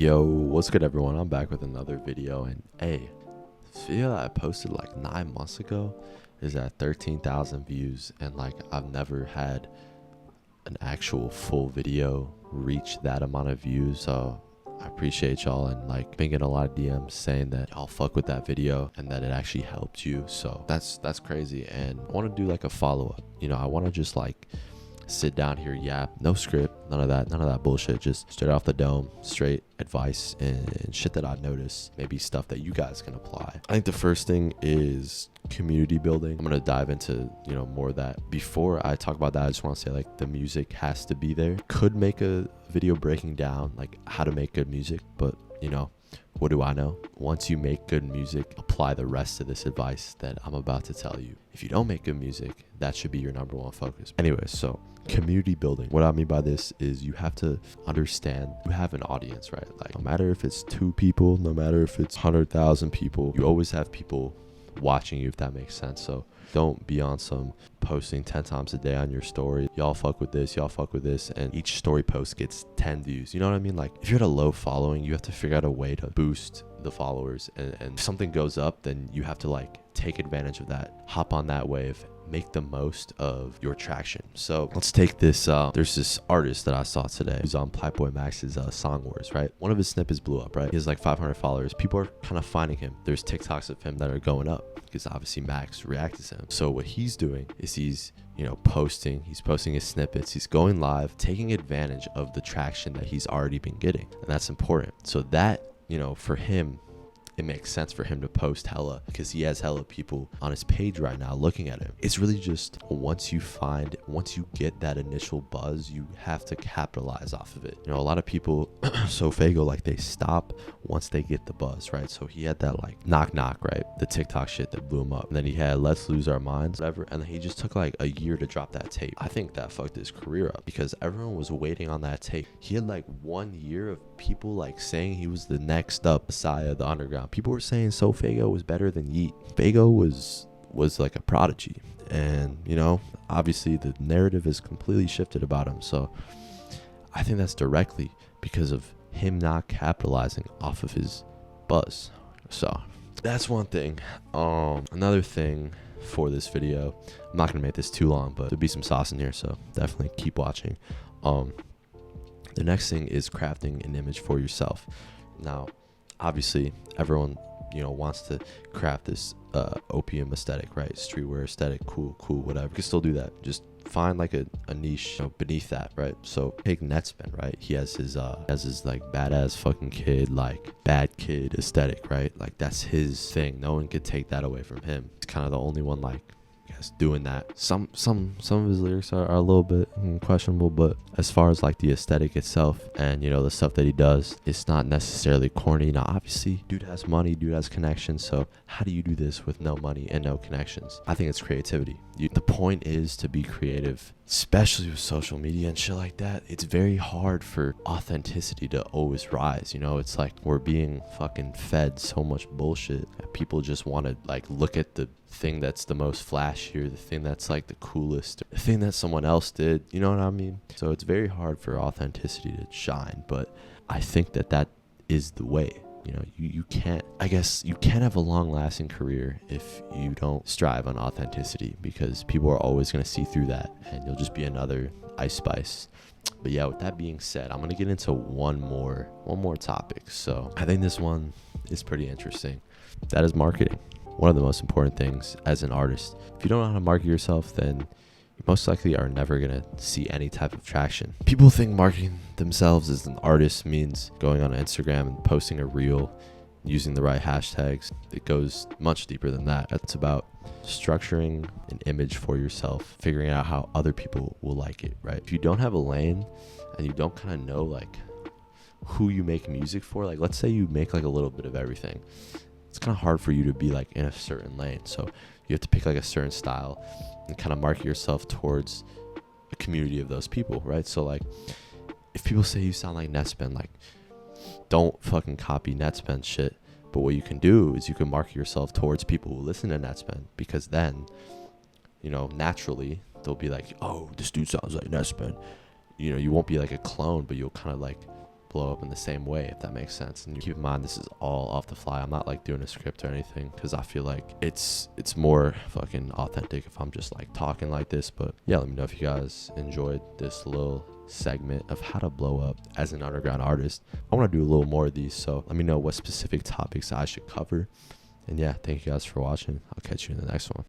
Yo, what's good everyone? I'm back with another video, and hey, this video that I posted like 9 months ago is at 13,000 views, and like I've never had an actual full video reach that amount of views. So I appreciate y'all, and like been getting a lot of DMs saying that y'all fuck with that video and that it actually helped you. So that's crazy, and I want to do like a follow-up. I want to just like sit down here, yap, no script, none of that bullshit, just straight off the dome, straight advice and shit that I noticed, maybe stuff that you guys can apply. I think the first thing is community building. I'm gonna dive into more of that. Before I talk about that, I just want to say like the music has to be there. Could make a video breaking down like how to make good music, but what do I know? Once you make good music, apply the rest of this advice that I'm about to tell you. If you don't make good music, that should be your number one focus. Anyway, so community building. What I mean by this is you have to understand you have an audience, right? Like no matter if it's 2 people, no matter if it's 100,000 people, you always have people watching you, if that makes sense. So don't be on some posting 10 times a day on your story. Y'all fuck with this, and each story post gets 10 views. You know what I mean? Like if you're at a low following, you have to figure out a way to boost the followers, and if something goes up, then you have to like take advantage of that, hop on that wave, make the most of your traction. So let's take this, there's this artist that I saw today who's on Playboy Max's Song Wars, right? One of his snippets blew up, right? He has like 500 followers. People are kind of finding him. There's TikToks of him that are going up because obviously Max reacted to him. So what he's doing is he's posting his snippets, he's going live, taking advantage of the traction that he's already been getting, and that's important. So that for him, it makes sense for him to post hella because he has hella people on his page right now looking at him. It's really just once you get that initial buzz, you have to capitalize off of it. A lot of people, so Fago, like they stop once they get the buzz, right? So he had that like knock knock, right? The TikTok shit that blew him up. And then he had Let's Lose Our Minds, whatever. And then he just took like a year to drop that tape. I think that fucked his career up because everyone was waiting on that tape. He had like 1 year of people like saying he was the next up Messiah of the underground. People were saying So Fago was better than Yeet. Fago was like a prodigy, and obviously the narrative has completely shifted about him. So I think that's directly because of him not capitalizing off of his buzz. So that's one thing. Another thing for this video, I'm not gonna make this too long, but there'll be some sauce in here, so definitely keep watching. The next thing is crafting an image for yourself. Now obviously everyone wants to craft this opium aesthetic, right? Streetwear aesthetic, cool, whatever. You can still do that. Just find like a niche beneath that, right? So take Netspin, right? He has his like badass fucking kid, like bad kid aesthetic, right? Like that's his thing. No one could take that away from him. He's kind of the only one like doing that. Some of his lyrics are a little bit questionable, but as far as like the aesthetic itself and the stuff that he does, it's not necessarily corny. Now obviously dude has money, dude has connections, so how do you do this with no money and no connections? I think it's creativity. The point is to be creative, especially with social media and shit like that. It's very hard for authenticity to always rise. It's like we're being fucking fed so much bullshit that people just want to like look at the thing that's the most flashier, the thing that's like the coolest, the thing that someone else did, you know what I mean? So it's very hard for authenticity to shine, but I think that is the way. You can't have a long-lasting career if you don't strive on authenticity, because people are always going to see through that and you'll just be another Ice Spice. But yeah, with that being said, I'm going to get into one more topic. So I think this one is pretty interesting. That is marketing. One of the most important things as an artist. If you don't know how to market yourself, then you most likely are never going to see any type of traction. People think marketing themselves as an artist means going on Instagram and posting a reel, using the right hashtags. It goes much deeper than that. It's about structuring an image for yourself, figuring out how other people will like it, right? If you don't have a lane and you don't kind of know like who you make music for, like let's say you make like a little bit of everything, it's kind of hard for you to be like in a certain lane. So you have to pick like a certain style and kind of market yourself towards a community of those people, right? So like if people say you sound like Netspin, like don't fucking copy Netspin shit. But what you can do is you can market yourself towards people who listen to Netspin, because then naturally they'll be like, oh, this dude sounds like Netspin. You won't be like a clone, but you'll kind of like blow up in the same way, if that makes sense. And keep in mind, this is all off the fly. I'm not like doing a script or anything, because I feel like it's more fucking authentic if I'm just like talking like this. But yeah, let me know if you guys enjoyed this little segment of how to blow up as an underground artist. I want to do a little more of these, so let me know what specific topics I should cover. And yeah, thank you guys for watching. I'll catch you in the next one.